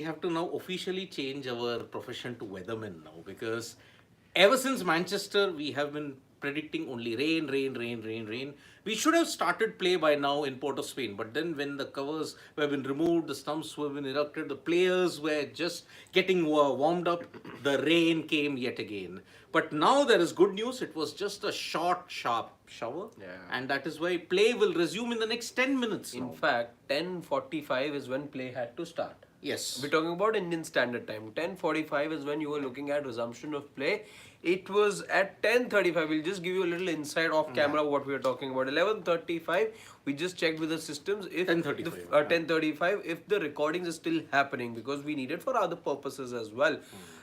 have to now officially change our profession to weathermen now, because ever since Manchester, we have been predicting only rain, rain, rain, rain, rain. We should have started play by now in Port of Spain, but then when the covers were been removed, the stumps were been erected, the players were just getting warmed up, the rain came yet again. But now there is good news. It was just a short, sharp shower, Yeah. and that is why play will resume in the next 10 minutes In now. fact, 10:45 is when play had to start. Yes. We're talking about Indian Standard Time. 10:45 is when you were looking at resumption of play. It was at 10:35. We'll just give you a little insight off camera what we are talking about. 11:35. We just checked with the systems if 10:35, 10:35 if the recordings are still happening, because we need it for other purposes as well.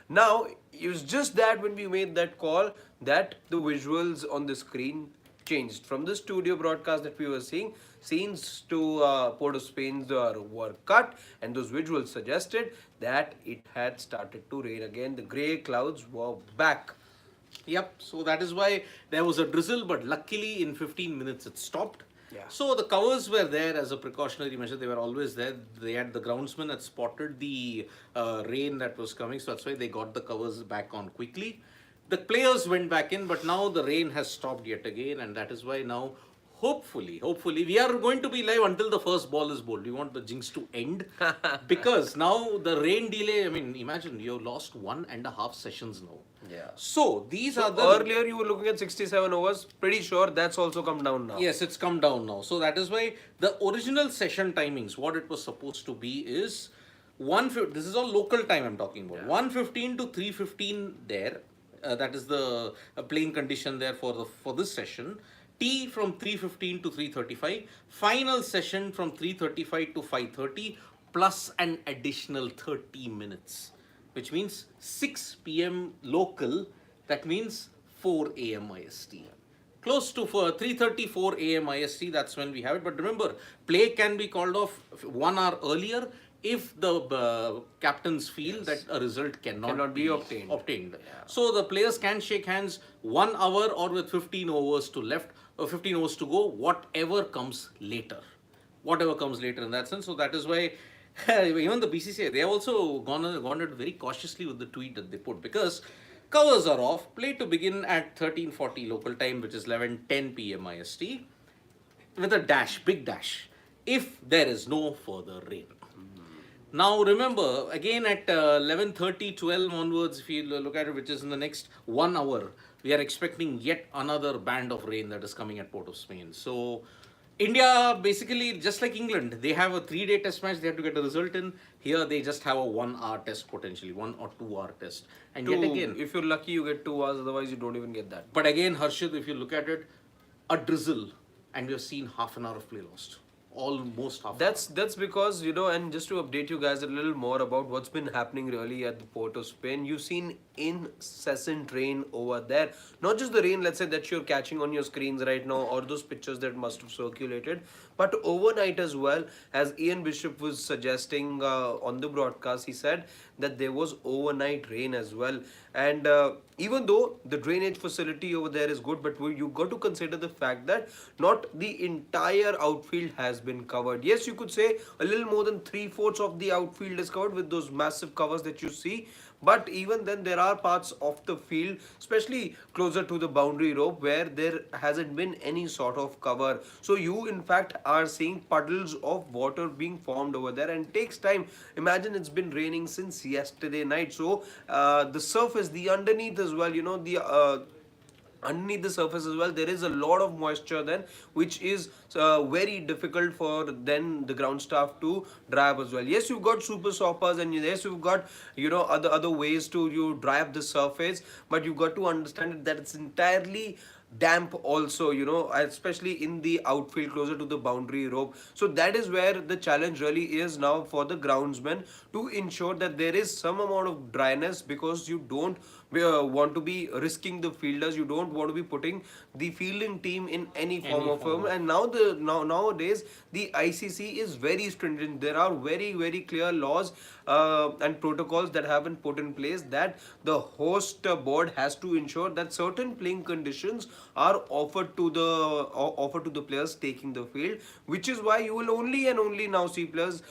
Now it was just that when we made that call that the visuals on the screen changed from the studio broadcast that we were seeing. Scenes to Port of Spain were cut, and those visuals suggested that it had started to rain again. The grey clouds were back. Yep. So that is why there was a drizzle, but luckily in 15 minutes it stopped. Yeah. So the covers were there as a precautionary measure. They were always there. They had the groundsman had spotted the rain that was coming, so that's why they got the covers back on quickly. The players went back in, but now the rain has stopped yet again, and that is why now hopefully we are going to be live until the first ball is bowled. We want the jinx to end because now the rain delay. I mean, imagine you lost 1.5 sessions now. Yeah. So these are the Earlier you were looking at 67 overs. Pretty sure that's also come down now. Yes, it's come down now. So that is why the original session timings, what it was supposed to be is this is all local time I'm talking about. 1:15 to 3:15 there. That is the playing condition there for this session. Tea from 3:15 to 3:35. Final session from 3:35 to 5:30 plus an additional 30 minutes, which means 6 p.m. local. That means 4 a.m. IST. Close to 3:34 a.m. IST, that's when we have it. But remember, play can be called off 1 hour earlier if the captains feel that a result cannot be obtained. So the players can shake hands 1 hour or with 15 overs to left or 15 overs to go, whatever comes later. Whatever comes later in that sense. So that is why even the BCCI, they have also gone it very cautiously with the tweet that they put, because covers are off. Play to begin at 13:40 local time, which is 11:10 p.m. IST, with a dash, big dash, if there is no further rain. Now remember, again at 11:30, 12 onwards, if you look at it, which is in the next 1 hour, we are expecting yet another band of rain that is coming at Port of Spain. So India, basically, just like England, they have a 3-day test match. They have to get a result in. Here, they just have a 1 hour test potentially, 1 or 2 hour test. And yet again, if you're lucky, you get 2 hours. Otherwise, you don't even get that. but again, Harshit, if you look at it, a drizzle, and we have seen half an hour of play lost. Almost half. That's because, and just to update you guys a little more about what's been happening really at the Port of Spain, you've seen incessant rain over there. Not just the rain, let's say, that you're catching on your screens right now, or those pictures that must have circulated, but overnight as well. As Ian Bishop was suggesting on the broadcast, he said that there was overnight rain as well. And even though the drainage facility over there is good, but you got to consider the fact that not the entire outfield has been covered. Yes, you could say a little more than 3/4 of the outfield is covered with those massive covers that you see. But even then, there are parts of the field, especially closer to the boundary rope, where there hasn't been any sort of cover. So you, in fact, are seeing puddles of water being formed over there, and it takes time. Imagine it's been raining since yesterday night. So the surface, the underneath as well, underneath the surface as well, there is a lot of moisture then, which is very difficult for then the ground staff to dry up as well. Yes, you've got super soppers, and yes, you've got other ways to dry up the surface, but you've got to understand that it's entirely damp also, especially in the outfield closer to the boundary rope. So that is where the challenge really is now for the groundsmen, to ensure that there is some amount of dryness, because you don't want to be risking the fielders, you don't want to be putting the fielding team in any form of form. And nowadays the ICC is very stringent. There are very, very clear laws and protocols that have been put in place, that the host board has to ensure that certain playing conditions are offered to the players taking the field, which is why you will only and only now see players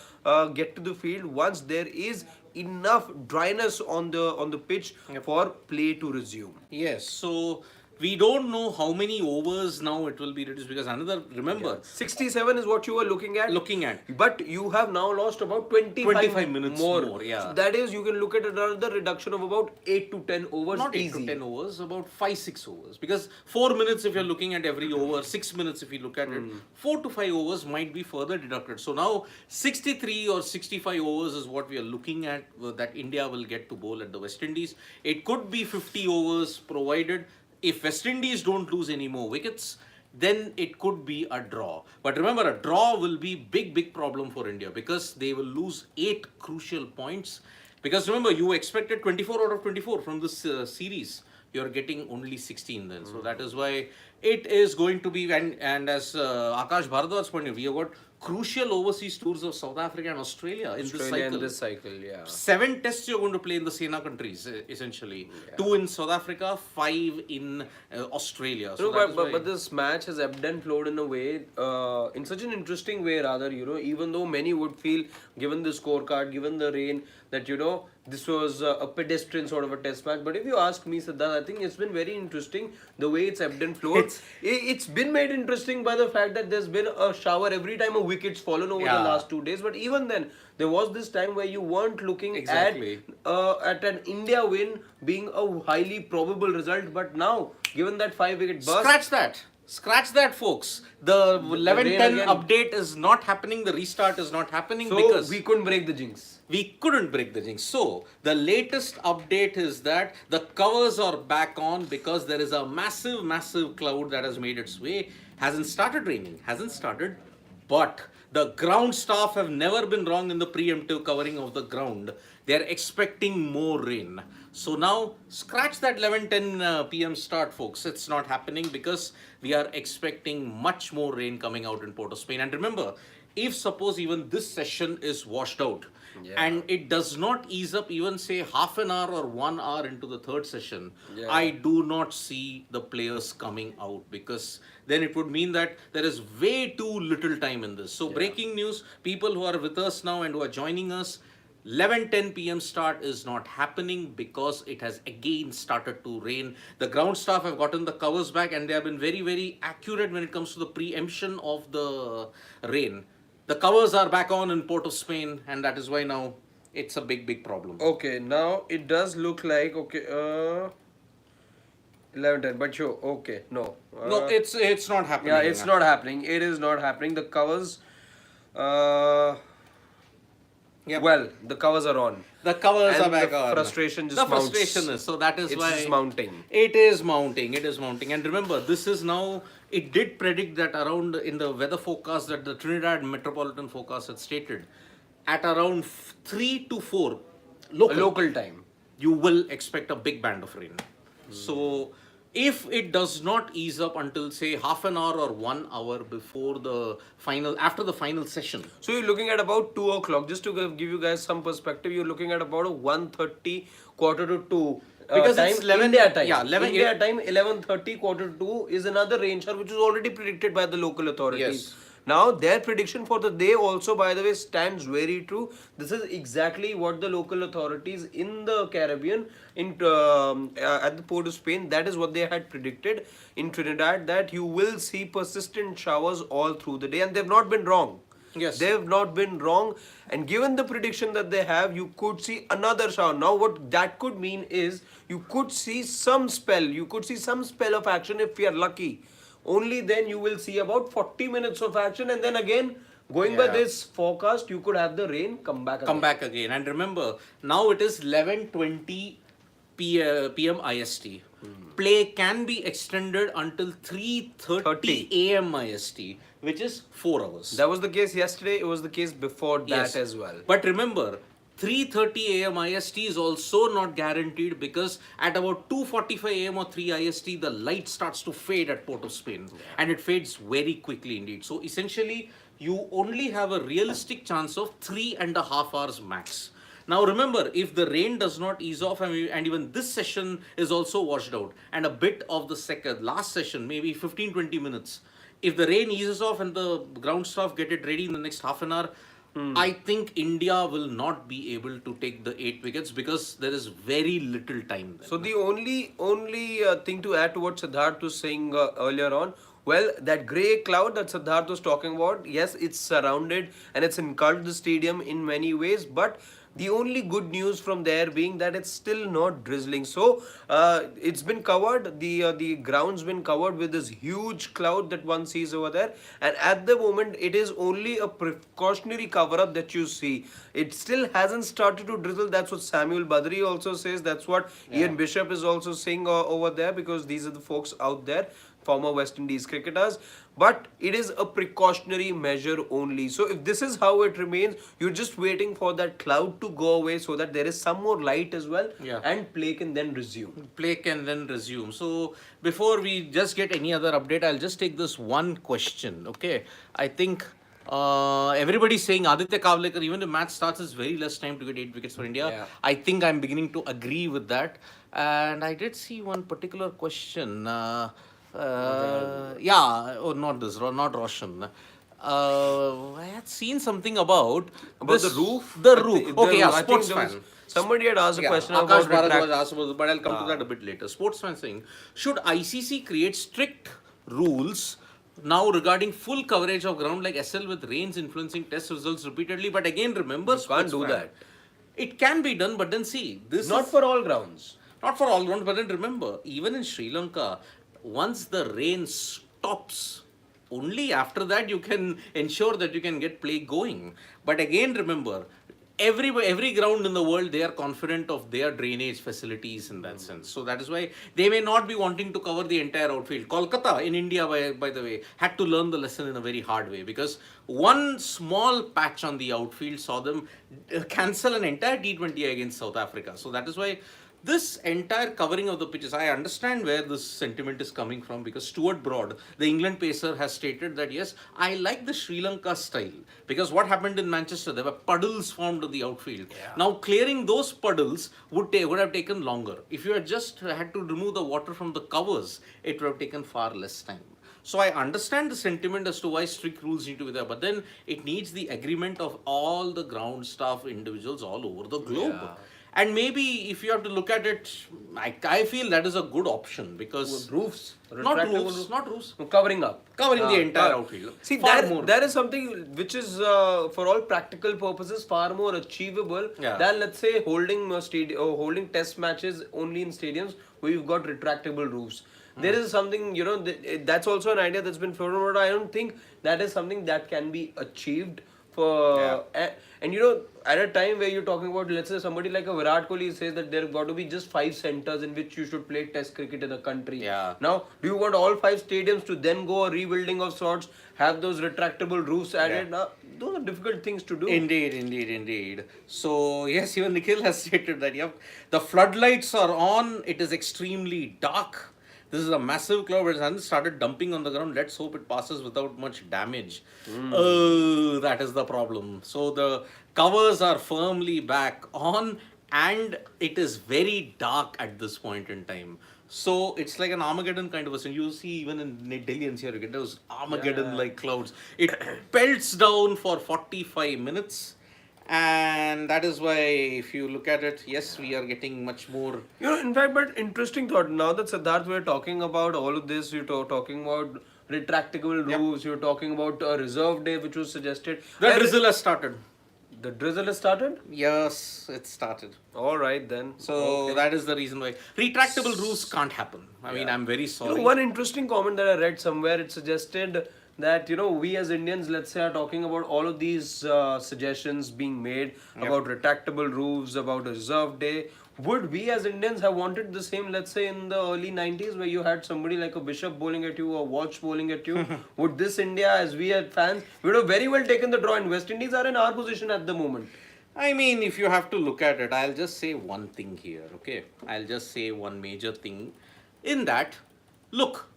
get to the field once there is enough dryness on the pitch for play to resume. Yes, so we don't know how many overs now it will be reduced because another, remember, 67 is what you were looking at. looking at But you have now lost about 25 minutes more. more, yeah. So that is, you can look at another reduction of about 8 to 10 overs. not 8 easy. to 10 overs, about 5-6 overs. Because 4 minutes if you're looking at every over, 6 minutes if you look at it, 4 to 5 overs might be further deducted. So now 63 or 65 overs is what we are looking at that India will get to bowl at the West Indies. It could be 50 overs provided. If West Indies don't lose any more wickets, then it could be a draw. But remember, a draw will be big problem for India because they will lose 8 crucial points. Because remember, you expected 24 out of 24 from this series. You're getting only 16 then. So that is why it is going to be, and as Akash Bharadwaj pointed, we have got crucial overseas tours of South Africa and Australia in this cycle. In this cycle, yeah. 7 tests you're going to play in the Sena countries, essentially. 2 in South Africa, 5 in Australia. So that is why- But this match has ebbed and flowed in a way, in such an interesting way rather, even though many would feel, given the scorecard, given the rain, that, this was a pedestrian sort of a test match. But if you ask me, Siddharth, I think it's been very interesting the way it's ebbed and flowed. It's been made interesting by the fact that there's been a shower every time a wicket's fallen over the last 2 days. But even then, there was this time where you weren't looking Exactly. at an India win being a highly probable result. But now, given that 5-wicket burst, Scratch that, folks. The 11-10 again. update is not happening. The restart is not happening so because we couldn't break the jinx. we couldn't break the jinx. So the latest update is that the covers are back on because there is a massive cloud that has made its way. Hasn't started raining. Hasn't started. But the ground staff have never been wrong in the preemptive covering of the ground. They're expecting more rain. So now, scratch that 11:10 p.m. start, folks. It's not happening because we are expecting much more rain coming out in Port of Spain. And remember, if suppose even this session is washed out and it does not ease up even say half an hour or 1 hour into the third session, I do not see the players coming out because then it would mean that there is way too little time in this. So breaking news, people who are with us now and who are joining us, 11:10 p.m. start is not happening because it has again started to rain. The ground staff have gotten the covers back and they have been very accurate when it comes to the preemption of the rain. The covers are back on in Port of Spain and that is why now it's a big problem. Okay, now it does look like, 11:10, but sure, okay, no. No, it's not happening. Yeah, it's not happening. It is not happening. The covers, well, the covers are on. The covers And are back the on. frustration just the mounts. frustration is, so that is It's why just mounting. It is mounting. And remember, this is now, it did predict that around in the weather forecast that the Trinidad Metropolitan Forecast had stated, at around 3 to 4 Local time. you will expect a big band of rain. So if it does not ease up until say half an hour or 1 hour before the final, after the final session. So you're looking at about 2 o'clock. Just to give you guys some perspective, you're looking at about a 1:30, quarter to 2. Because time, it's 11 India time. yeah, 11 India time, 11:30, quarter to 2 is another rain shower which is already predicted by the local authorities. Yes. Now, their prediction for the day also, by the way, stands very true. This is exactly what the local authorities in the Caribbean, at the Port of Spain, that is what they had predicted in Trinidad, that you will see persistent showers all through the day, and they've not been wrong. Yes. They've not been wrong, and given the prediction that they have, you could see another shower. Now, what that could mean is you could see some spell of action if we are lucky. Only then you will see about 40 minutes of action, and then again, going by this forecast, you could have the rain come back again. And remember, now it is 11:20 p.m. IST. Play can be extended until 3:30 a.m. IST, which is 4 hours. That was the case yesterday. It was the case before that as well. But remember, 3:30 a.m. IST is also not guaranteed because at about 2:45 a.m. or 3 IST, the light starts to fade at Port of Spain. And it fades very quickly indeed. So essentially, you only have a realistic chance of 3.5 hours max. Now remember, if the rain does not ease off, and even this session is also washed out, and a bit of the last session, maybe 15-20 minutes, if the rain eases off and the ground staff get it ready in the next half an hour, I think India will not be able to take the 8 wickets because there is very little time then. So the only thing to add to what Siddharth was saying earlier on, well, that grey cloud that Siddharth was talking about, yes, it's surrounded and it's engulfed the stadium in many ways, but the only good news from there being that it's still not drizzling. So it's been covered, the ground's been covered with this huge cloud that one sees over there, and at the moment it is only a precautionary cover up that you see. It still hasn't started to drizzle. That's what Samuel Badri also says. That's what Ian Bishop is also saying over there, because these are the folks out there, former West Indies cricketers. But it is a precautionary measure only. So if this is how it remains, you're just waiting for that cloud to go away so that there is some more light as well, and play can then resume. Play can then resume. So before we just get any other update, I'll just take this one question. Okay, I think everybody's saying Aditya Kavlekar, even if match starts, is very less time to get 8 wickets for India. Yeah. I think I'm beginning to agree with that. And I did see one particular question. Not Roshan. I had seen something about the roof? The roof. Okay, I think sports there was- fan. Somebody had asked a question Akash about Bharat was asked about this, but I'll come to that a bit later. Sportsman saying, should ICC create strict rules now regarding full coverage of ground like SL with rains influencing test results repeatedly? But again, remember, You can't do sportsman, that. It can be done, but then see, this Not is for all grounds. not for all grounds, but then remember, even in Sri Lanka, once the rain stops, only after that you can ensure that you can get play going. But again, remember, every ground in the world, they are confident of their drainage facilities in that sense. So that is why they may not be wanting to cover the entire outfield. Kolkata in India, by the way, had to learn the lesson in a very hard way, because one small patch on the outfield saw them cancel an entire T20 against South Africa. So that is why this entire covering of the pitches, I understand where this sentiment is coming from, because Stuart Broad, the England pacer, has stated that yes, I like the Sri Lanka style, because what happened in Manchester, there were puddles formed in the outfield. Now clearing those puddles would have taken longer. If you had just had to remove the water from the covers, it would have taken far less time. So I understand the sentiment as to why strict rules need to be there, but then it needs the agreement of all the ground staff individuals all over the globe. And maybe if you have to look at it, I feel that is a good option, because Roofs. not Retractable roofs, Covering up. covering the entire outfield. See, Far more. that is something which is, for all practical purposes, far more achievable than, let's say, holding test matches only in stadiums where you've got retractable roofs. There is something, that's also an idea that's been floated around. I don't think that is something that can be achieved for, and at a time where you're talking about, let's say, somebody like a Virat Kohli says that there have got to be just 5 centers in which you should play test cricket in the country. Now, do you want all 5 stadiums to then go a rebuilding of sorts, have those retractable roofs added? Now, those are difficult things to do. Indeed. So, yes, even Nikhil has stated that, the floodlights are on, it is extremely dark. This is a massive cloud, it hasn't started dumping on the ground. Let's hope it passes without much damage. That is the problem. So the covers are firmly back on, and it is very dark at this point in time. So it's like an Armageddon kind of a thing. You see, even in Delhi NCR, you get those Armageddon-like clouds. It pelts down for 45 minutes. And that is why, if you look at it, yes, we are getting much more. In fact, but interesting thought. Now that Siddharth, we're talking about all of this, you're talking about retractable roofs, you're talking about a reserve day which was suggested. The drizzle has started. The drizzle has started? Yes, it started. All right then. So that is the reason why retractable roofs can't happen. I mean, I'm very sorry. One interesting comment that I read somewhere, it suggested that we as Indians, let's say, are talking about all of these suggestions being made about retractable roofs, about a reserve day. Would we as Indians have wanted the same, let's say, in the early 90s, where you had somebody like a Bishop bowling at you or Watch bowling at you? Would this India, as we as fans, we would have very well taken the draw, and West Indies are in our position at the moment? I mean, if you have to look at it, I'll just say one thing here, okay? I'll just say one major thing in that, look,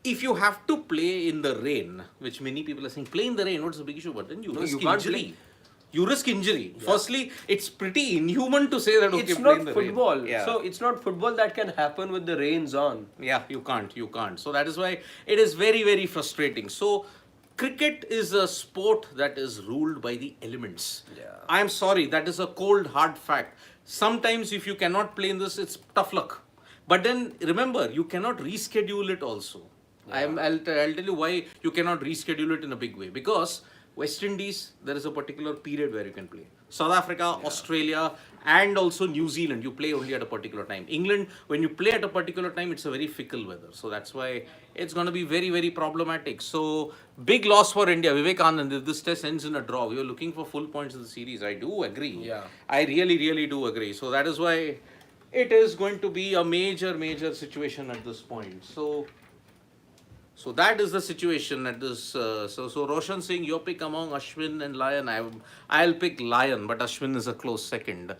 if you have to play in the rain, which many people are saying, play in the rain, what's the big issue? But then you risk can't injury. play. You risk injury. Firstly, it's pretty inhuman to say that okay, It's play not in the football. rain. Yeah. So it's not football that can happen with the rains on. Yeah, you can't. So that is why it is very, very frustrating. So cricket is a sport that is ruled by the elements. Yeah. I am sorry, that is a cold, hard fact. Sometimes if you cannot play in this, it's tough luck. But then remember, you cannot reschedule it also. I'll tell you why you cannot reschedule it in a big way. Because West Indies, there is a particular period where you can play. South Africa, Australia, and also New Zealand, you play only at a particular time. England, when you play at a particular time, it's a very fickle weather. So that's why it's going to be very, very problematic. So big loss for India. Vivek Anand, if this test ends in a draw, we are looking for full points in the series. I do agree. Yeah. I really, really do agree. So that is why it is going to be a major, major situation at this point. So that is the situation at this. So Roshan Singh, your pick among Ashwin and Lyon. I'll pick Lyon, but Ashwin is a close second.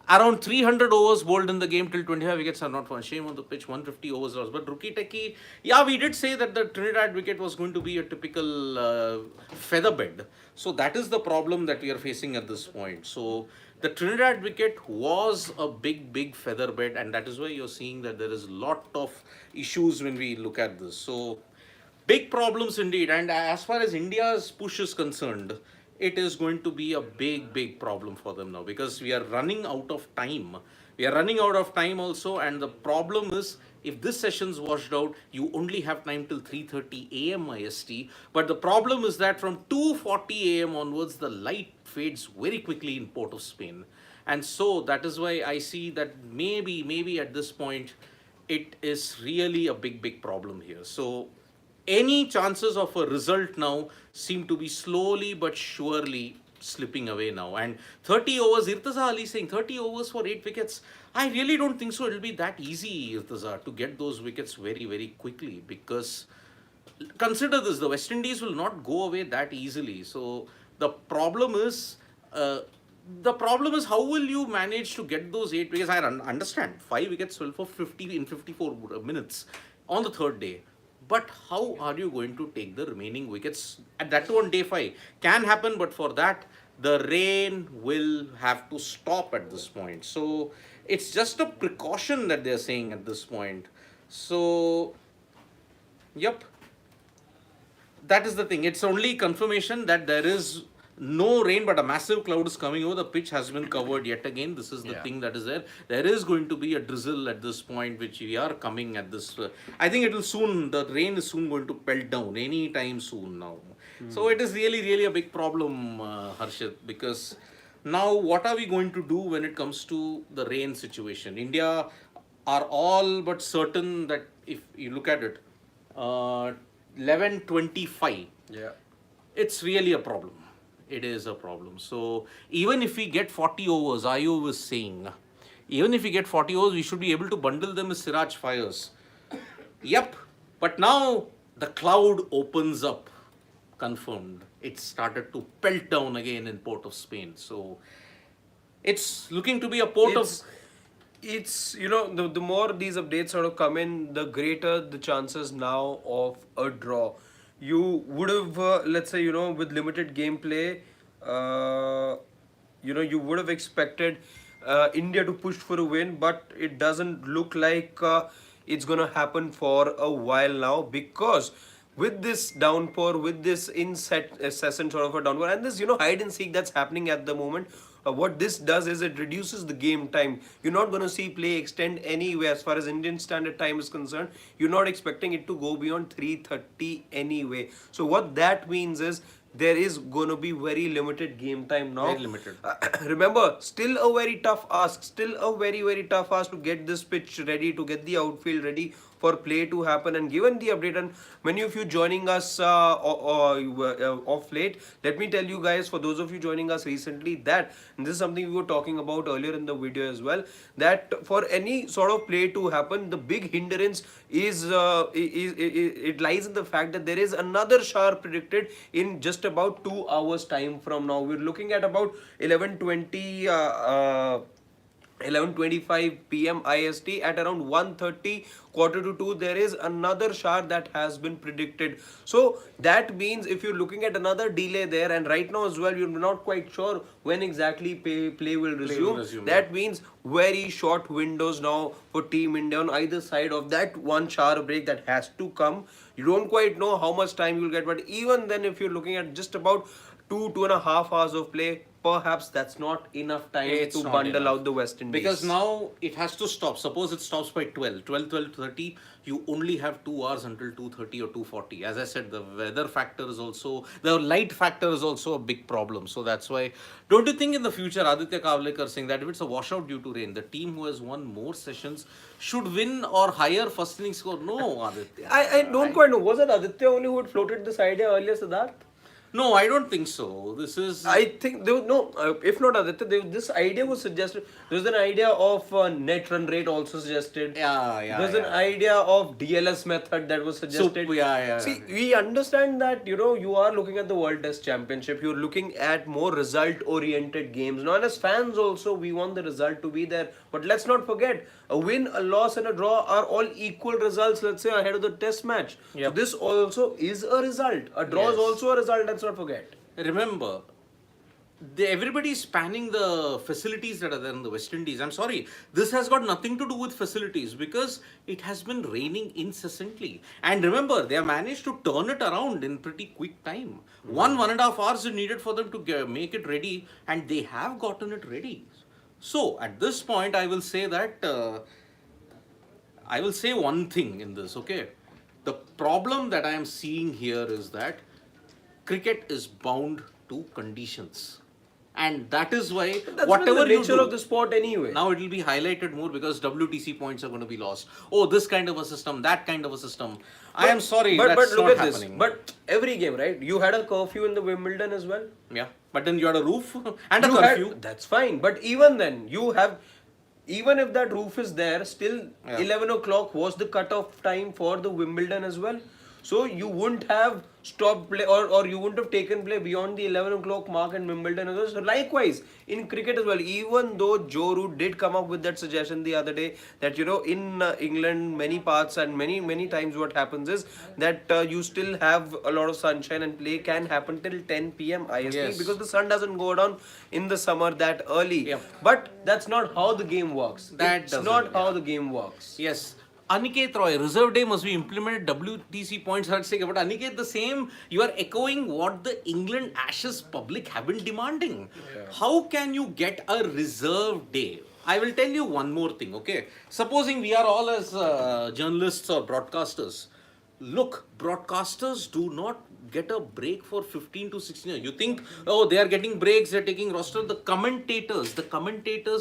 Around 300 overs bowled in the game till 25 wickets are not for shame on the pitch. 150 overs lost. But Rookie Techie, yeah, we did say that the Trinidad wicket was going to be a typical feather bed. So that is the problem that we are facing at this point. So the Trinidad wicket was a big, big feather bed, and that is why you're seeing that there is a lot of issues when we look at this. So big problems indeed, and as far as India's push is concerned, it is going to be a big, big problem for them now because we are running out of time. We are running out of time also, and the problem is if this session's washed out, you only have time till 3:30 a.m. IST. But the problem is that from 2:40 a.m. onwards, the light fades very quickly in Port of Spain, and so that is why I see that maybe at this point, it is really a big, big problem here. So any chances of a result now seem to be slowly but surely slipping away now. And 30 overs, Irtaza Ali saying 30 overs for 8 wickets. I really don't think so. It'll be that easy, Irtaza, to get those wickets very, very quickly because consider this, the West Indies will not go away that easily. So the problem is how will you manage to get those 8 wickets? I understand 5 wickets fell for 50 in 54 minutes on the third day. But how are you going to take the remaining wickets? At that on day 5 can happen, but for that the rain will have to stop at this point. So it's just a precaution that they're saying at this point. So yep, that is the thing. It's only confirmation that there is no rain, but a massive cloud is coming over. The pitch has been covered yet again. This is the thing that is there. There is going to be a drizzle at this point, which we are coming at this. I think it will soon, the rain is soon going to pelt down anytime soon now. So it is really, really a big problem, Harshit, because now what are we going to do when it comes to the rain situation? India are all but certain that if you look at it, 11:25. Yeah. It's really a problem. It is a problem. So even if we get 40 overs, Ayu was saying, even if we get 40 overs, we should be able to bundle them as Siraj fires. Yep. But now the cloud opens up. Confirmed. It started to pelt down again in Port of Spain. So it's looking to be a port of... It's, you know, the more these updates sort of come in, the greater the chances now of a draw. You would have, let's say, you know, with limited gameplay, you know, you would have expected India to push for a win, but it doesn't look like it's going to happen for a while now because with this downpour, with this incessant sort of a downpour, and this, you know, hide and seek that's happening at the moment, what this does is it reduces the game time. You're not going to see play extend anywhere as far as Indian standard time is concerned. You're not expecting it to go beyond 3:30 anyway. So what that means is there is going to be very limited game time now. Very limited. Remember, still a very tough ask. Still a very, very tough ask to get this pitch ready, to get the outfield ready for play to happen. And given the update, and many of you joining us off late, let me tell you guys, for those of you joining us recently, that, and this is something we were talking about earlier in the video as well, that for any sort of play to happen, the big hindrance is it lies in the fact that there is another shower predicted in just about 2 hours time from now. We're looking at about 11:20 11:25 p.m. IST. At around 1:30, quarter to 2, there is another shower that has been predicted. So that means if you're looking at another delay there, and right now as well, you're not quite sure when exactly play will resume. That means very short windows now for Team India on either side of that one shower break that has to come. You don't quite know how much time you'll get, but even then, if you're looking at just about 2.5 hours of play, perhaps that's not enough time It's to not bundle enough. out the West Indies. Because now it has to stop. Suppose it stops by 12:30, you only have 2 hours until 2:30 or 2:40. As I said, the weather factor is also, the light factor is also a big problem. So that's why, don't you think in the future, Aditya Kavlekar saying that if it's a washout due to rain, the team who has won more sessions should win or higher first inning score? No, Aditya. I don't quite know. Was it Aditya only who had floated this idea earlier, Siddharth? No, I don't think so. This is... I think there was no, if not Aditya, this idea was suggested. There was an idea of net run rate also suggested. Yeah. There's an idea of DLS method that was suggested. Yeah. See, we understand that, you are looking at the World Test Championship. You're looking at more result-oriented games. Now, and as fans also, we want the result to be there. But let's not forget, a win, a loss, and a draw are all equal results, let's say, ahead of the Test match. Yep. So this also is a result. A draw is also a result, let's not forget. Remember, everybody is spanning the facilities that are there in the West Indies. I'm sorry, this has got nothing to do with facilities because it has been raining incessantly. And remember, they have managed to turn it around in pretty quick time. 1.5 hours is needed for them to make it ready, and they have gotten it ready. So at this point, I will say that I will say one thing in this. Okay, the problem that I am seeing here is that cricket is bound to conditions. And that is why That's whatever the you nature do, of the sport anyway. now it will be highlighted more because WTC points are going to be lost. Oh, this kind of a system, that kind of a system. I am sorry, but that's look not at happening. this. But every game, right? You had a curfew in the Wimbledon as well. Yeah, but then you had a roof and a You curfew. that's fine. But even then, even if that roof is there, still 11 o'clock was the cutoff time for the Wimbledon as well. So you wouldn't have stopped play or you wouldn't have taken play beyond the 11 o'clock mark in Wimbledon as well. So likewise, in cricket as well, even though Joe Root did come up with that suggestion the other day that, in England, many parts and many times what happens is that you still have a lot of sunshine and play can happen till 10 p.m. IST because the sun doesn't go down in the summer that early. Yep. But that's not how the game works. That's not how the game works. Yes. Aniket Roy, reserve day must be implemented, WTC points are taken. But Aniket, the same, you are echoing what the England Ashes public have been demanding. How can you get a reserve day? I will tell you one more thing, okay? Supposing we are all as journalists or broadcasters. Look, broadcasters do not get a break for 15 to 16 years. You think, oh, they are getting breaks, they're taking roster. The commentators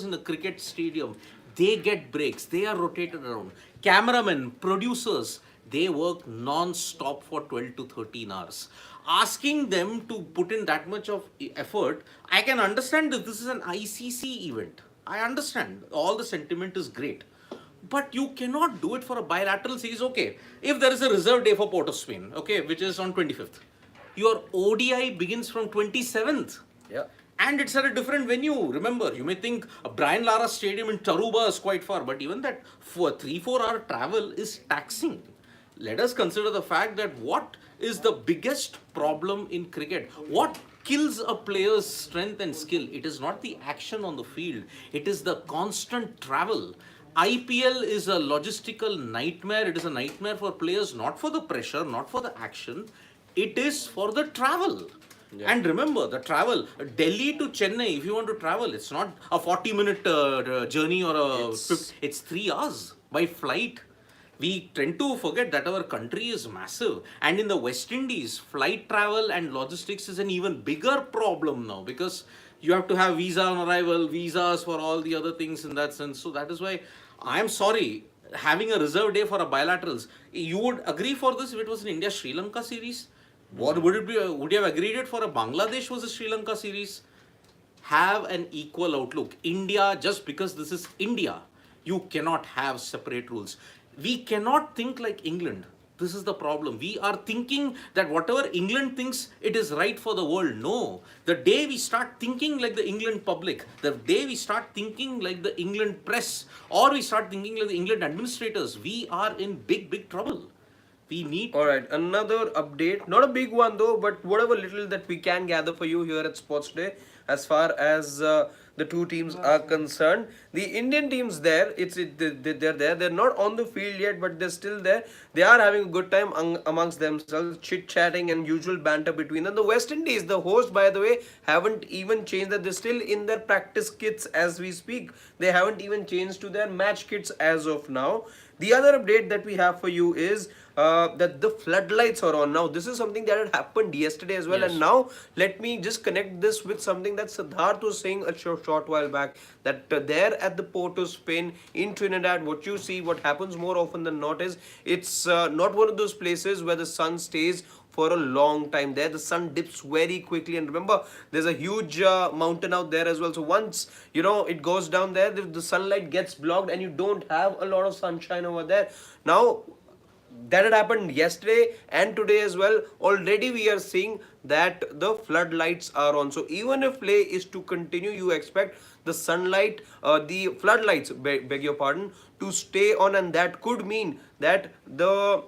in a cricket stadium, they get breaks, they are rotated around. Cameramen, producers, they work non-stop for 12 to 13 hours. Asking them to put in that much of effort, I can understand that this is an ICC event. I understand. All the sentiment is great. But you cannot do it for a bilateral series. Okay, if there is a reserve day for Port of Spain, okay, which is on 25th, your ODI begins from 27th. Yeah. And it's at a different venue. Remember, you may think Brian Lara Stadium in Taruba is quite far, but even that 3-4 hour travel is taxing. Let us consider the fact that what is the biggest problem in cricket? What kills a player's strength and skill? It is not the action on the field. It is the constant travel. IPL is a logistical nightmare. It is a nightmare for players, not for the pressure, not for the action. It is for the travel. Yeah. And remember, the travel, Delhi to Chennai, if you want to travel, it's not a 40-minute journey or it's 3 hours by flight. We tend to forget that our country is massive. And in the West Indies, flight travel and logistics is an even bigger problem now because you have to have visa on arrival, visas for all the other things in that sense. So that is why I'm sorry, having a reserve day for a bilaterals. You would agree for this if it was an India-Sri Lanka series? What would it be? Would you have agreed it for a Bangladesh versus Sri Lanka series? Have an equal outlook. India, just because this is India, you cannot have separate rules. We cannot think like England. This is the problem. We are thinking that whatever England thinks, it is right for the world. No. The day we start thinking like the England public, the day we start thinking like the England press, or we start thinking like the England administrators, we are in big, big trouble. We need. All right, another update, not a big one though, but whatever little that we can gather for you here at Sports Day, as far as the two teams are concerned. The Indian teams there, they're there. They're not on the field yet, but they're still there. They are having a good time amongst themselves, chit chatting and usual banter between them. The West Indies, the host, by the way, haven't even changed that. They're still in their practice kits as we speak. They haven't even changed to their match kits as of now. The other update that we have for you is that the floodlights are on now. This is something that had happened yesterday as well. Yes. And now let me just connect this with something that Siddharth was saying a short while back, that there at the Port of Spain in Trinidad, what you see, what happens more often than not is it's not one of those places where the sun stays for a long time. There the sun dips very quickly, and remember there's a huge mountain out there as well. So once it goes down there, the sunlight gets blocked and you don't have a lot of sunshine over there. Now that had happened yesterday and today as well. Already we are seeing that the floodlights are on. So even if play is to continue, you expect the sunlight, the floodlights, beg your pardon, to stay on, and that could mean that the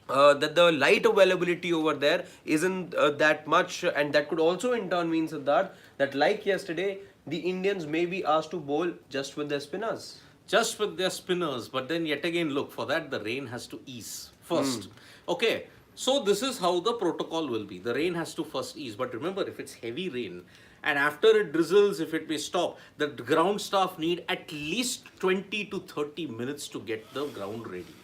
light availability over there isn't that much, and that could also in turn mean that like yesterday, the Indians may be asked to bowl just with their spinners. Just with their spinners, but then yet again, look, for that the rain has to ease first. Okay, so this is how the protocol will be. The rain has to first ease, but remember, if it's heavy rain and after it drizzles, if it may stop, the ground staff need at least 20 to 30 minutes to get the ground ready.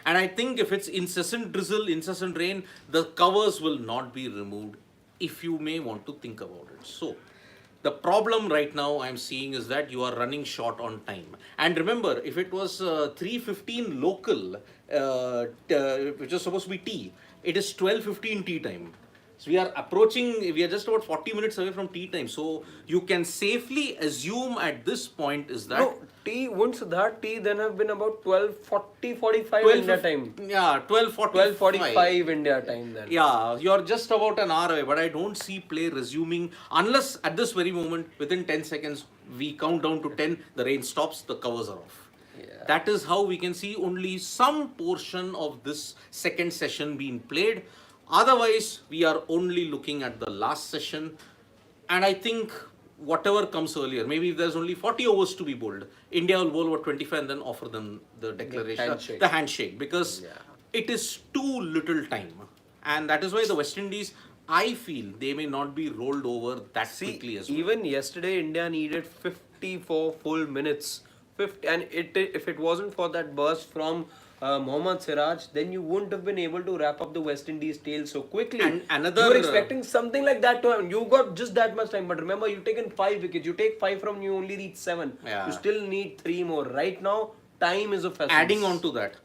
And I think if it's incessant drizzle, incessant rain, the covers will not be removed, if you may want to think about it. So the problem right now I'm seeing is that you are running short on time. And remember, if it was 3:15 local, which is supposed to be tea, it is 12:15 tea time. So we are just about 40 minutes away from tea time. So you can safely assume at this point is that... No, tea, wouldn't Siddharth, tea then have been about 12:40, 45 India time. Yeah, 12:45 India time then. Yeah, you're just about an hour away, but I don't see play resuming unless at this very moment, within 10 seconds, we count down to 10, the rain stops, the covers are off. Yeah. That is how we can see only some portion of this second session being played. Otherwise, we are only looking at the last session. And I think whatever comes earlier, maybe if there's only 40 overs to be bowled, India will bowl over 25 and then offer them the declaration, the handshake, because it is too little time. And that is why the West Indies, I feel, they may not be rolled over that quickly as well. Even yesterday, India needed 54 full minutes. And if it wasn't for that burst from Mohammad Siraj, then you wouldn't have been able to wrap up the West Indies tail so quickly. And another... You were expecting something like that to happen. You got just that much time. But remember, you've taken 5 wickets. You take 5 from, you only reach 7. Yeah. You still need 3 more. Right now, time is of essence. Adding on to that,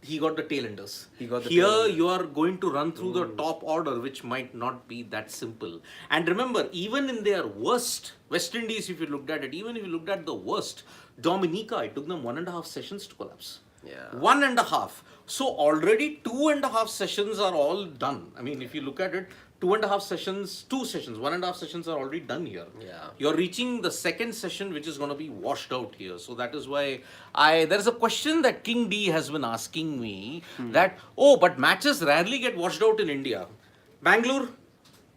he got the tailenders. Here you are going to run through the top order, which might not be that simple. And remember, even in their worst, West Indies, if you looked at it, even if you looked at the worst, Dominica, it took them 1.5 sessions to collapse. Yeah. 1.5. So already 2.5 sessions are all done. I mean, if you look at it, 2.5 sessions, 2 sessions, 1.5 sessions are already done here. Yeah. You're reaching the second session, which is going to be washed out here. So that is why there's a question that King D has been asking me that, but matches rarely get washed out in India. Bangalore,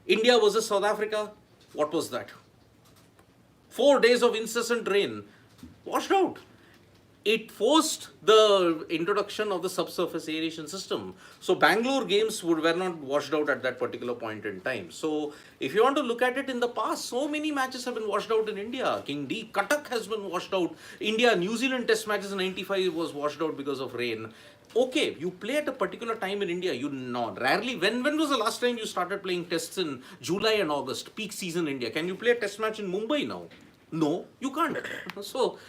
India versus South Africa, what was that? 4 days of incessant rain, washed out. It forced the introduction of the subsurface aeration system. So Bangalore games were not washed out at that particular point in time. So if you want to look at it in the past, so many matches have been washed out in India. King D, Cuttack has been washed out. India, New Zealand test matches in 95 was washed out because of rain. Okay, you play at a particular time in India, you know, rarely, when was the last time you started playing tests in July and August, peak season India? Can you play a test match in Mumbai now? No, you can't. So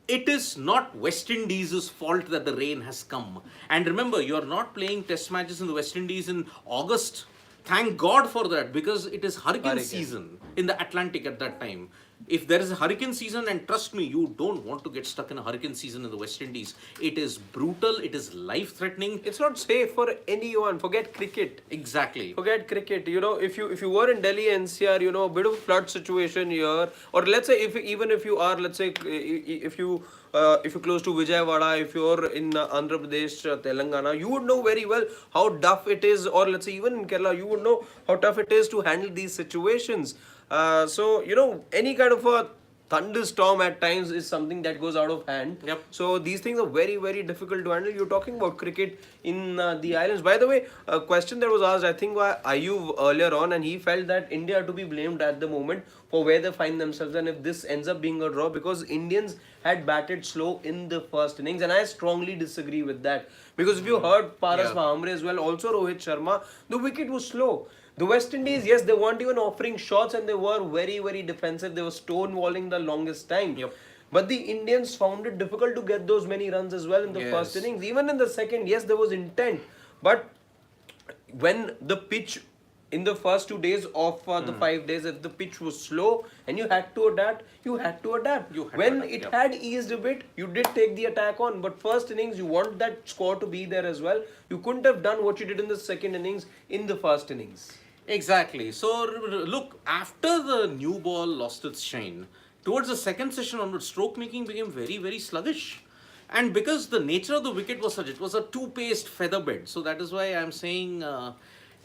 it is not West Indies' fault that the rain has come. And remember, you are not playing test matches in the West Indies in August. Thank God for that, because it is hurricane season in the Atlantic at that time. If there is a hurricane season, and trust me, you don't want to get stuck in a hurricane season in the West Indies. It is brutal, it is life threatening. It's not safe for anyone. Forget cricket. Exactly. Forget cricket. You know, if you were in Delhi NCR, you know, a bit of a flood situation here, or let's say even if you are, let's say, if you're close to Vijayawada, if you're in Andhra Pradesh, Telangana, you would know very well how tough it is, or let's say even in Kerala, you would know how tough it is to handle these situations. So you know, any kind of a thunderstorm at times is something that goes out of hand. Yep. So these things are very, very difficult to handle. You're talking about cricket in the islands. By the way, a question that was asked, I think, by Ayub earlier on, and he felt that India are to be blamed at the moment for where they find themselves, and if this ends up being a draw, because Indians had batted slow in the first innings, and I strongly disagree with that. Because if you heard Paras Mahamre as well, also Rohit Sharma, the wicket was slow. The West Indies, yes, they weren't even offering shots, and they were very, very defensive. They were stonewalling the longest time. Yep. But the Indians found it difficult to get those many runs as well in the first innings. Even in the second, yes, there was intent. But when the pitch, in the first 2 days of the 5 days, if the pitch was slow and you had to adapt, you had to adapt. When it had eased a bit, you did take the attack on. But first innings, you want that score to be there as well. You couldn't have done what you did in the second innings in the first innings. Exactly. So look, after the new ball lost its shine, towards the second session onward, stroke making became very, very sluggish. And because the nature of the wicket was such, it was a two-paced feather bed. So that is why I'm saying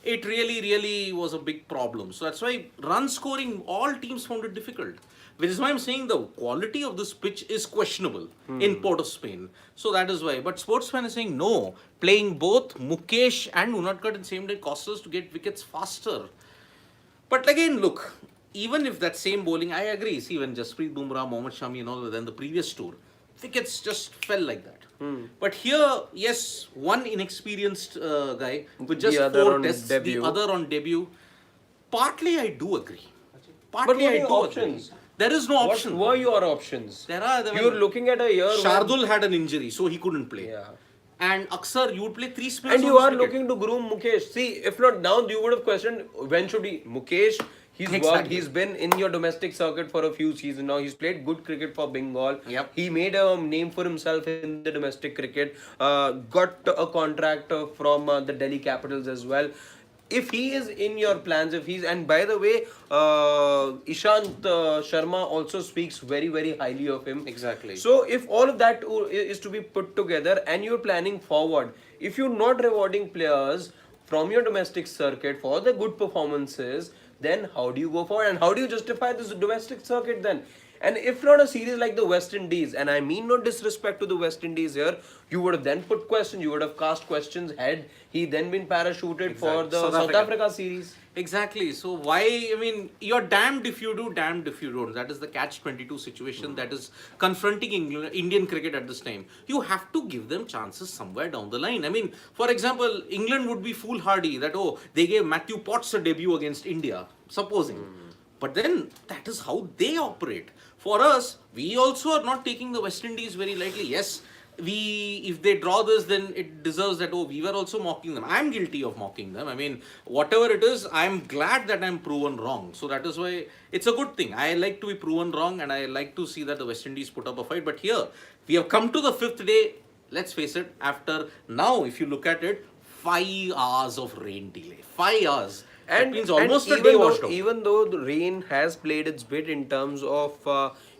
it really, really was a big problem. So that's why run scoring, all teams found it difficult. Which is why I'm saying the quality of this pitch is questionable in Port of Spain. So that is why. But sportsman is saying no. Playing both Mukesh and Unadkat in the same day costs us to get wickets faster. But again, look, even if that same bowling, I agree. See, when Jasprit Bumrah, Mohammad Shami and all were there in the previous tour, wickets just fell like that. But here, yes, one inexperienced guy with just four tests, the other on debut. Partly I do agree. Partly I do options? Agree. There is no option. What were your options? You're looking at a year. Shardul had an injury, so he couldn't play. Yeah. And Aksar, you would play three spinners. And you are looking to groom Mukesh. See, if not now, you would have questioned when should he. Mukesh, he's worked. He's been in your domestic circuit for a few seasons now. He's played good cricket for Bengal. Yep. He made a name for himself in the domestic cricket. Got a contract from the Delhi Capitals as well. If he is in your plans, if he's, and by the way, Ishant Sharma also speaks very, very highly of him. Exactly. So if all of that is to be put together and you're planning forward, if you're not rewarding players from your domestic circuit for the good performances, then how do you go forward and how do you justify this domestic circuit then? And if not a series like the West Indies, and I mean no disrespect to the West Indies here, you would have then put questions, you would have cast questions had he then been parachuted for the South Africa series. Exactly. So why, I mean, you're damned if you do, damned if you don't. That is the catch-22 situation that is confronting Indian cricket at this time. You have to give them chances somewhere down the line. I mean, for example, England would be foolhardy that, oh, they gave Matthew Potts a debut against India, supposing. But then that is how they operate. For us, we also are not taking the West Indies very lightly. Yes, if they draw this, then it deserves that, oh, we were also mocking them. I'm guilty of mocking them. I mean, whatever it is, I'm glad that I'm proven wrong. So that is why it's a good thing. I like to be proven wrong and I like to see that the West Indies put up a fight. But here, we have come to the fifth day. Let's face it, after now, if you look at it, 5 hours of rain delay. 5 hours. And, that means almost and a day washed out. Even though the rain has played its bit in terms of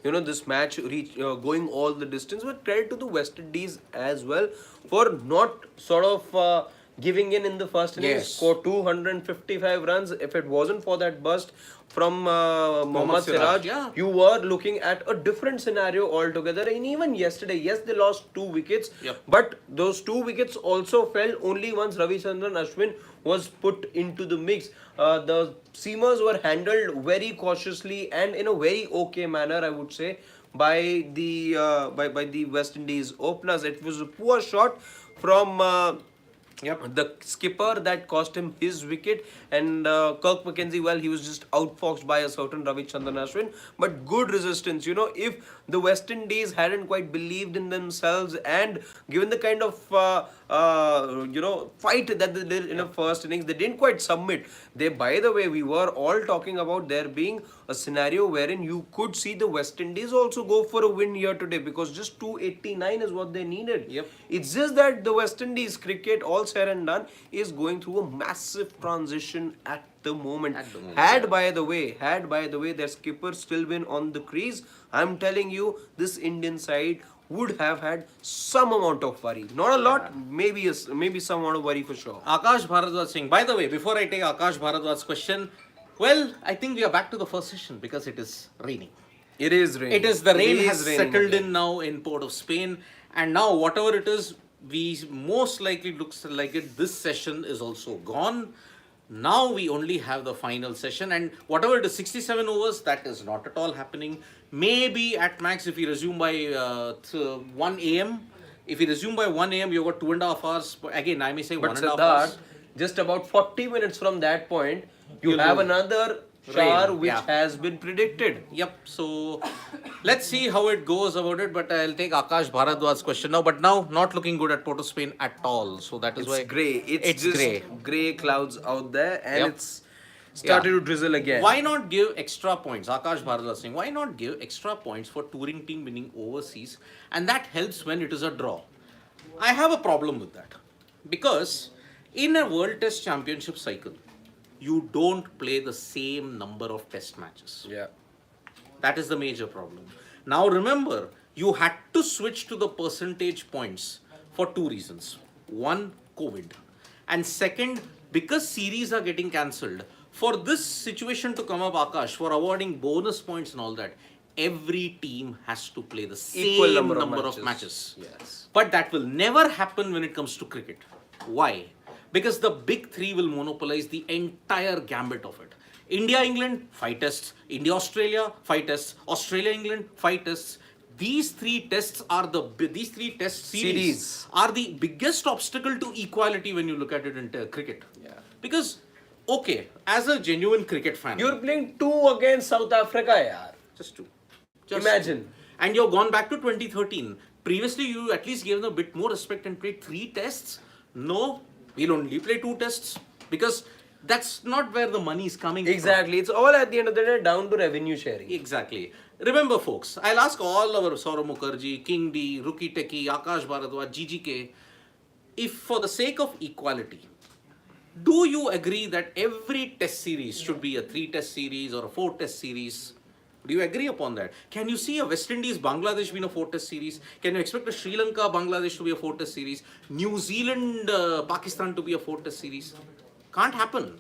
this match going all the distance, but credit to the West Indies as well for not sort of giving in the first innings. Scored 255 runs. If it wasn't for that burst from Mohammad Siraj, you were looking at a different scenario altogether. And even yesterday, yes, they lost 2 wickets, but those 2 wickets also fell only once Ravichandran Ashwin was put into the mix. The seamers were handled very cautiously and in a very okay manner, I would say, by the by the West Indies openers. It was a poor shot from the skipper that cost him his wicket, and Kirk McKenzie, well, he was just outfoxed by a certain Ravichandran Ashwin, but good resistance. You know, if the West Indies hadn't quite believed in themselves, and given the kind of fight that they did in the first innings, they didn't quite submit. They, by the way, we were all talking about there being a scenario wherein you could see the West Indies also go for a win here today, because just 289 is what they needed. Yep. It's just that the West Indies cricket, all said and done, is going through a massive transition at the moment. Had by the way their skipper still been on the crease, I'm telling you, this Indian side would have had some amount of worry. Not a lot, maybe some amount of worry for sure. Akash Bharadwaj saying, by the way, before I take Akash Bharadwaj's question, well, I think we are back to the first session because it is raining. It is raining. It is, the rain has raining settled again. in now in Port of Spain, and now whatever it is, we most likely looks like it, this session is also gone. Now we only have the final session, and whatever it is, 67 overs, that is not at all happening. Maybe at max, if we resume by 1 a.m., if we resume by 1 a.m., you've got 2.5 hours. Again, I may say But 1.5 hours. Siddharth, just about 40 minutes from that point, you have another shower Rain, which yeah. has been predicted. Yep. So let's see how it goes about it. But I'll take Akash Bharadwaj's question now. But now, not looking good at Port of Spain at all. So that is why It's grey. It's just grey. grey clouds out there, and Yep. it's started to drizzle again. Why not give extra points? Akash Bharadwaj saying, why not give extra points for touring team winning overseas? And that helps when it is a draw. I have a problem with that. Because in a World Test Championship cycle, you don't play the same number of test matches. Yeah. That is the major problem. Now remember, you had to switch to the percentage points for two reasons. One, COVID. And second, because series are getting cancelled. For this situation to come up, Akash, for awarding bonus points and all that, every team has to play the same Equal number number of of matches. Yes. But that will never happen when it comes to cricket. Why? Because the big three will monopolize the entire gambit of it. India-England, 5 tests. India-Australia, 5 tests. Australia-England, 5 tests. These three tests test series are the biggest obstacle to equality when you look at it in cricket. Yeah. Because, okay, as a genuine cricket fan, You're playing 2 against South Africa, yaar. just two. Imagine. And you've gone back to 2013. Previously, you at least gave them a bit more respect and played 3 tests. No, we'll only play 2 tests because that's not where the money is coming Exactly. It's all at the end of the day down to revenue sharing. from. Exactly. Remember, folks, I'll ask all our Saurav Mukherjee, King D, Rookie Techie, Akash Bharadwaj, GGK, if for the sake of equality, do you agree that every test series should be a 3 test series or a 4 test series? Do you agree upon that? Can you see a West Indies Bangladesh being a 4 test series? Can you expect a Sri Lanka Bangladesh to be a 4 test series? New Zealand Pakistan to be a 4 test series? Can't happen.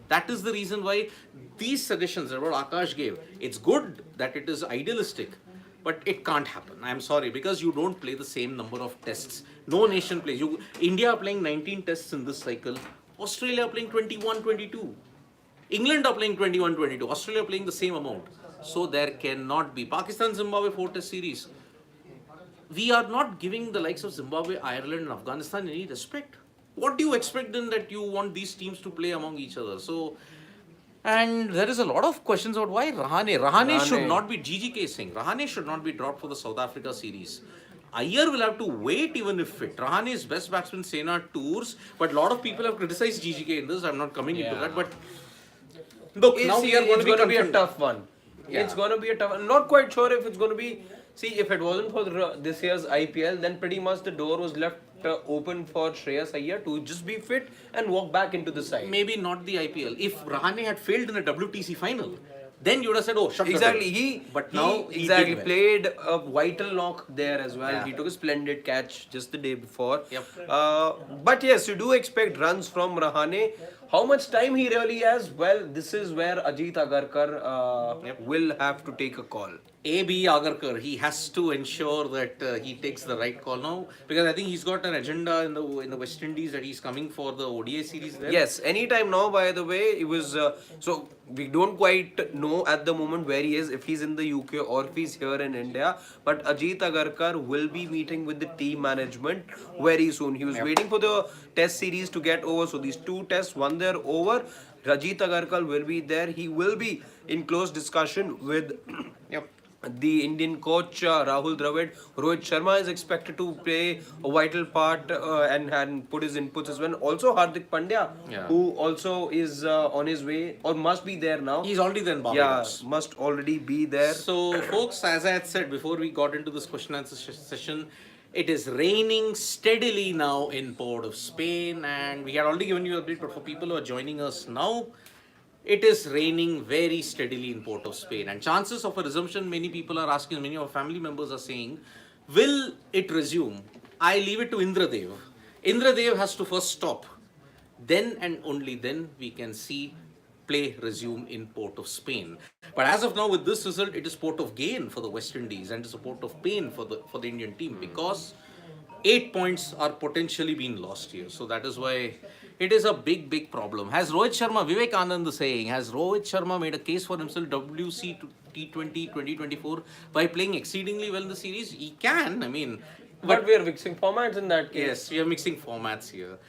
That is the reason why these suggestions that what Akash gave, it's good that it is idealistic, but it can't happen. I'm sorry, because you don't play the same number of tests. No nation plays. India are playing 19 tests in this cycle. Australia are playing 21, 22. England are playing 21, 22. Australia are playing the same amount. So there cannot be. Pakistan, Zimbabwe 4 test series. We are not giving the likes of Zimbabwe, Ireland and Afghanistan any respect. What do you expect then that you want these teams to play among each other? So, and there is a lot of questions about why Rahane should not be, GGK saying, Rahane should not be dropped for the South Africa series. Iyer will have to wait even if fit. Rahane's best batsman Sena tours, but a lot of people have criticized GGK in this. I'm not coming into that, but look, now we are going to be a tough one. Yeah. It's going to be a tough one. Not quite sure if it's going to be. See, if it wasn't for this year's IPL, then pretty much the door was left open for Shreyas Iyer to just be fit and walk back into the side. Maybe not the IPL. If Rahane had failed in a WTC final, then you would have said, oh, shut Exactly. He He did played a vital knock there as well. Yeah. He took a splendid catch just the day before. Yep. But yes, you do expect runs from Rahane. How much time he really has? Well, this is where Ajit Agarkar will have to take a call. AB Agarkar, he has to ensure that he takes the right call now, because I think he's got an agenda in the West Indies that he's coming for the ODI series there. Yes, anytime now, by the way, it was so we don't quite know at the moment where he is, if he's in the UK or if he's here in India. But Ajit Agarkar will be meeting with the team management very soon. He was waiting for the test series to get over. So these 2 tests, one they're over. Rajit Agarkar will be there. He will be in close discussion with Yep. the Indian coach Rahul Dravid. Rohit Sharma is expected to play a vital part and put his inputs as well. Also Hardik Pandya, Yeah. who also is on his way or must be there now. He's already there in Yeah, Barbados. must already be there. So, folks, as I had said before we got into this question and answer session, it is raining steadily now in Port of Spain, and we had already given you a update, but for people who are joining us now, it is raining very steadily in Port of Spain. And chances of a resumption, many people are asking, many of our family members are saying, will it resume? I leave it to Indradev. Indradev has to first stop. Then and only then we can see play resume in Port of Spain. But as of now, with this result, it is port of gain for the West Indies and it's a port of pain for the Indian team because 8 points are potentially being lost here. So that is why it is a big problem. Has Rohit Sharma, Vivek Anand is saying, has Rohit Sharma made a case for himself WC T20 2024 by playing exceedingly well in the series? He can, I mean. But we are mixing formats in that case. Yes, we are mixing formats here.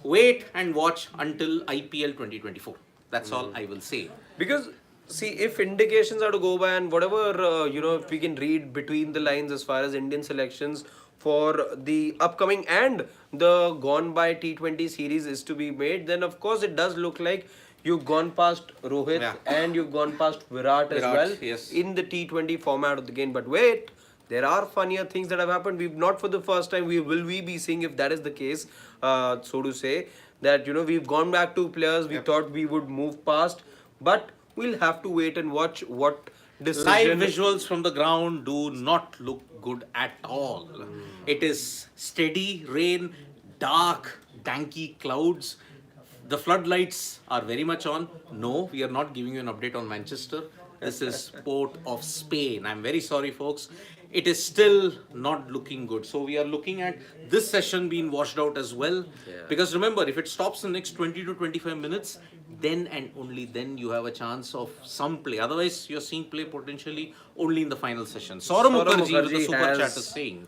Wait and watch until IPL 2024. That's all I will say. Because see, if indications are to go by and whatever if we can read between the lines as far as Indian selections for the upcoming and the gone by T20 series is to be made, then of course it does look like you've gone past Rohit Yeah. and you've gone past Virat as Virat, well yes. in the T20 format of the game. But wait, there are funnier things that have happened. We've not for the first time we be seeing if that is the case, so to say, that we've gone back to players we thought we would move past, but we'll have to wait and watch what decision. Live visuals from the ground do not look good at all. It is steady rain, dark, danky clouds. The floodlights are very much on. No, we are not giving you an update on Manchester. This is Port of Spain. I'm very sorry, folks. It is still not looking good. So we are looking at this session being washed out as well. Yeah. Because remember, if it stops in the next 20 to 25 minutes, then and only then you have a chance of some play. Otherwise, you're seeing play potentially only in the final session. Saurav Mukherjee with the Mukherjee super has- chat is saying,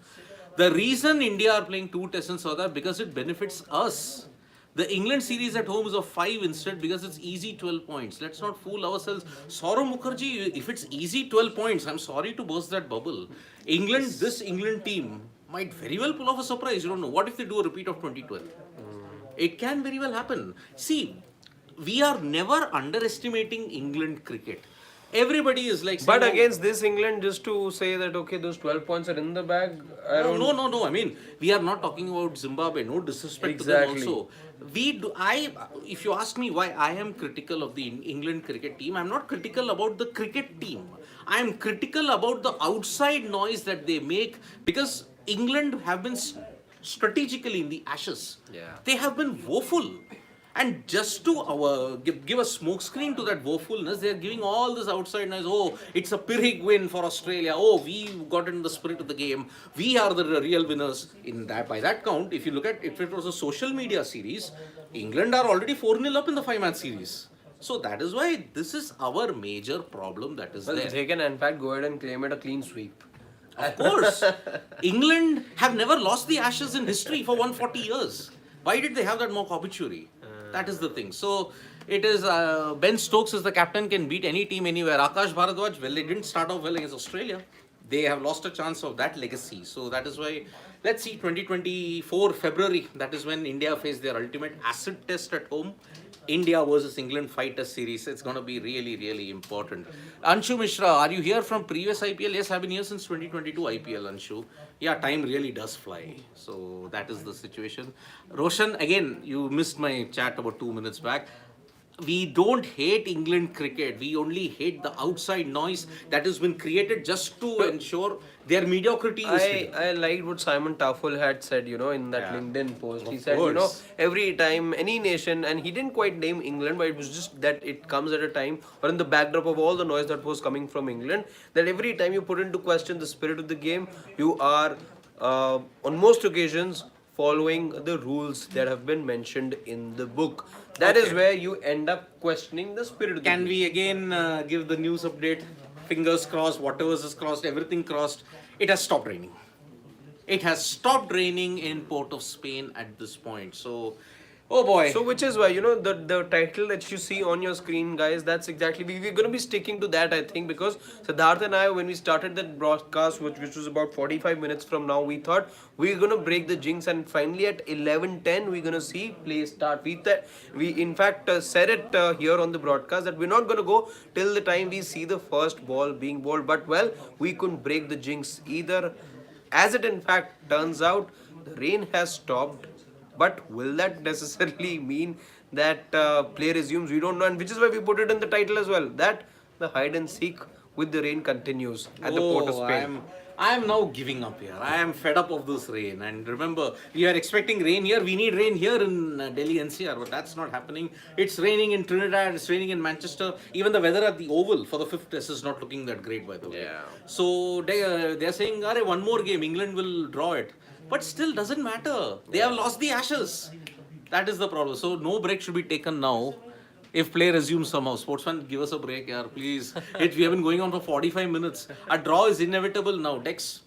the reason India are playing 2 tests in South Africa because it benefits us. The England series at home is of 5 instead because it's easy 12 points. Let's not fool ourselves. Saurav Mukherjee, if it's easy 12 points, I'm sorry to burst that bubble. This England team might very well pull off a surprise. You don't know. What if they do a repeat of 2012? It can very well happen. See, we are never underestimating England cricket. Everybody is like saying, But "Oh, against this England, just to say that okay, those 12 points are in the bag. I don't No. I mean, we are not talking about Zimbabwe. No disrespect Exactly. to them also. If you ask me why I am critical of the England cricket team, I'm not critical about the cricket team. I am critical about the outside noise that they make because England have been strategically in the Ashes. Yeah. They have been woeful. And just to give a smokescreen to that woefulness, they are giving all this outside noise. Oh, it's a Pyrrhic win for Australia. Oh, we got in the spirit of the game. We are the real winners. By that count, if you look at if it was a social media series, England are already 4-0 up in the 5-match series. So that is why this is our major problem that is Well, there. they can in fact go ahead and claim it a clean sweep. Of course, England have never lost the Ashes in history for 140 years. Why did they have that mock obituary? That is the thing. So it is Ben Stokes as the captain can beat any team anywhere. Akash Bharadwaj, well, they didn't start off well against Australia. They have lost a chance of that legacy. So that is why, let's see, 2024 February, that is when India face their ultimate acid test at home. India versus England fight test series. It's going to be really important. Anshu Mishra, are you here from previous IPL? Yes, I've been here since 2022 IPL, Anshu. Yeah, time really does fly. So that is the situation. Roshan, again, you missed my chat about 2 minutes back. We don't hate England cricket. We only hate the outside noise that has been created just to ensure their mediocrity is hidden. I liked what Simon Taffel had said, in that Yeah. LinkedIn post. He Of said, course. every time any nation, and he didn't quite name England, but it was just that it comes at a time, or in the backdrop of all the noise that was coming from England, that every time you put into question the spirit of the game, you are, on most occasions, following the rules that have been mentioned in the book. That is Okay. where you end up questioning the spirit of the Can game. we again give the news update? Fingers crossed, whatever is crossed, everything crossed. It has stopped raining. It has stopped raining in Port of Spain at this point. So Oh boy. So which is why, you know, the title that you see on your screen, guys, that's exactly, we're going to be sticking to that, I think, because Siddharth and I, when we started that broadcast, which was about 45 minutes from now, we thought we're going to break the jinx, and finally at 11:10 we're going to see play start. We in fact said it here on the broadcast that we're not going to go till the time we see the first ball being bowled, but well, we couldn't break the jinx either. As it in fact turns out, the rain has stopped, but will that necessarily mean that play resumes? We don't know, and which is why we put it in the title as well, that the hide and seek with the rain continues at the port of Spain. I'm now giving up here. I am fed up of this rain. And remember, we are expecting rain here. We need rain here in Delhi NCR, but that's not happening. It's raining in Trinidad. It's raining in Manchester. Even the weather at the Oval for the fifth test is not looking that great, by the way. Yeah. So they're saying, "Arey, one more game. England will draw it." But still doesn't matter. They have lost the Ashes. That is the problem. So no break should be taken now. If play resumes somehow, sportsman, give us a break, yaar, please. We have been going on for 45 minutes. A draw is inevitable now. Dex.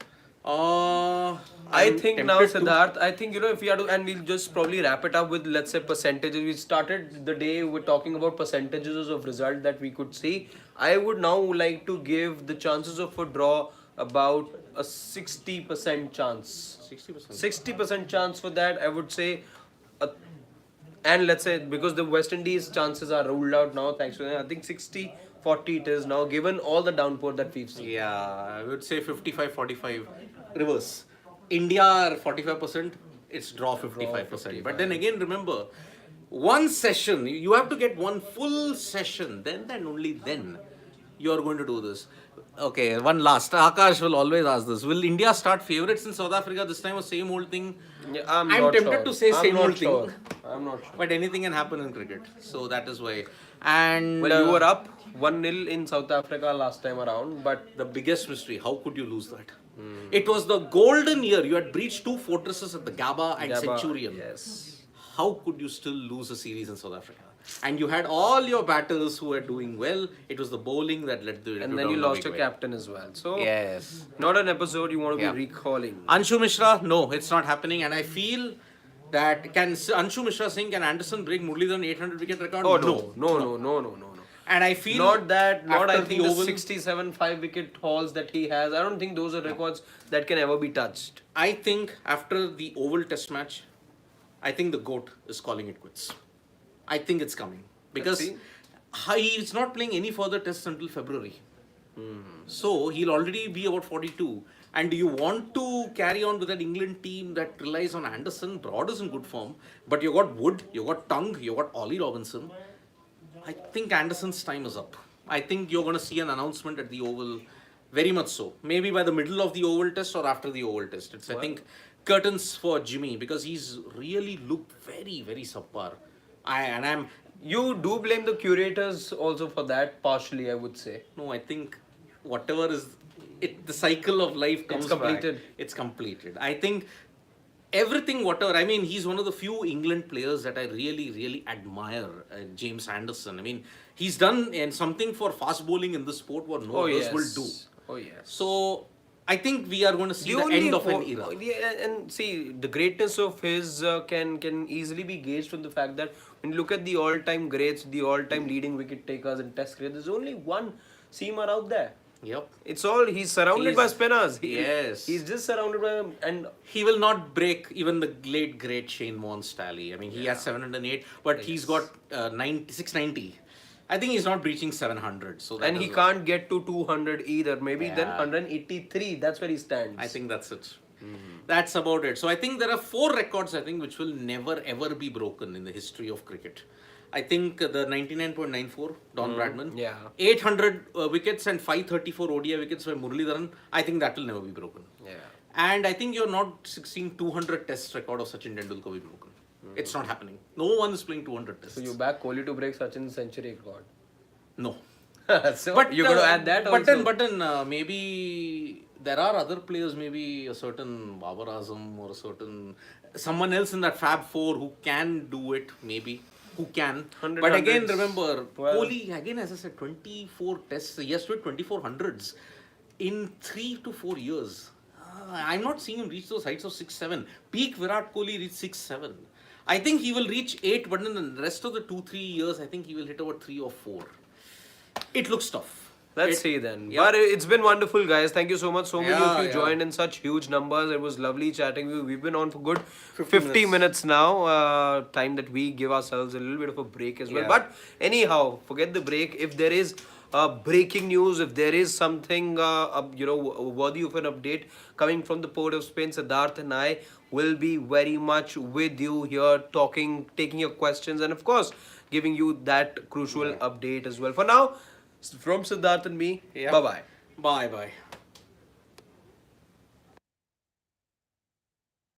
I think now, Siddharth, I think, you know, if we are to, and we'll just probably wrap it up with, let's say, percentages. We started the day with talking about percentages of result that we could see. I would now like to give the chances of a draw about a 60% chance. 60%. 60% chance for that, I would say. And let's say, because the West Indies chances are ruled out now, thanks to them, I think 60-40 it is now, given all the downpour that we've seen. Yeah, I would say 55-45. Reverse. India 45%, it's draw 55%. But then again, remember, one session, you have to get one full session, then only then you are going to do this. Okay, one last. Akash will always ask this. Will India start favourites in South Africa this time or same old thing? Yeah, I'm not tempted sure. to say I'm same not old sure. thing. I'm not sure. But anything can happen in cricket. So that is why. And Well, you were up 1-0 in South Africa last time around, but the biggest mystery, how could you lose that? It was the golden year. You had breached two fortresses at the Gabba and Centurion. Yes. How could you still lose a series in South Africa? And you had all your batters who were doing well. It was the bowling that led the. And then you lost your captain as well. So, yes. not an episode you want to be recalling. Anshu Mishra, no, it's not happening. And I feel that can Anshu Mishra Singh, can Anderson break Muralidharan 800 wicket record? Oh, no. And I feel not I think the Oval, 67 5-wicket hauls that he has, I don't think those are records that can ever be touched. I think after the Oval Test match, I think the GOAT is calling it quits. I think it's coming. Because he's not playing any further tests until February. So he'll already be about 42. And do you want to carry on with that England team that relies on Anderson? Broad is in good form. But you got Wood, you got Tongue, you got Ollie Robinson. I think Anderson's time is up. I think you're going to see an announcement at the Oval, very much so. Maybe by the middle of the Oval Test or after the Oval Test. It's, I think, curtains for Jimmy because he's really looked very, very subpar. You do blame the curators also for that, partially, I would say. No, I think whatever is... the cycle of life comes completed. back. It's completed. I think everything, whatever, I mean, he's one of the few England players that I really, really admire, James Anderson. I mean, he's done something for fast bowling in the sport what no others will do. Oh, yes. So, I think we are going to see the end of an era. Yeah, and see, the greatness of his can easily be gauged from the fact that when you look at the all-time greats, the all-time leading wicket takers in Test cricket, there's only one seamer out there. Yep. It's all, he's surrounded by spinners. Yes. He's just surrounded by them, and he will not break even the late great Shane Warne's tally. I mean, he has 708, but he's got 690. I think he's not breaching 700. So and he can't get to 200 either. Maybe then 183. That's where he stands. I think that's it. That's about it. So I think there are 4 records, I think, which will never ever be broken in the history of cricket. I think the 99.94, Don Bradman. Yeah. 800 wickets and 534 ODI wickets by Muralidharan. I think that will never be broken. Yeah. And I think you're not seeing 200 test record of Sachin Tendulkar be broken. It's not happening. No one is playing 200 tests. So you back Kohli to break Sachin's century record? No. So but you're going to add that also? But then maybe there are other players, maybe a certain Babar Azam or a certain... someone else in that Fab 4 who can do it, maybe. Who can. But again, remember, Kohli, again, as I said, 24 tests. He has to hit 24 hundreds in 3 to 4 years. I'm not seeing him reach those heights of 6-7. Peak Virat Kohli reached 6-7. I think he will reach 8, but in the rest of the 2-3 years, I think he will hit about 3 or 4. It looks tough. Let's see then. Yeah. But it's been wonderful, guys. Thank you so much. So many Yeah, of you yeah. joined in such huge numbers. It was lovely chatting with you. We've been on for good 50 50 minutes now. Time that we give ourselves a little bit of a break as well. Yeah. But anyhow, forget the break. If there is breaking news, if there is something worthy of an update coming from the port of Spain, Siddharth and I will be very much with you here, talking, taking your questions, and of course, giving you that crucial update as well. For now, from Siddharth and me, Yeah. bye bye. Bye bye.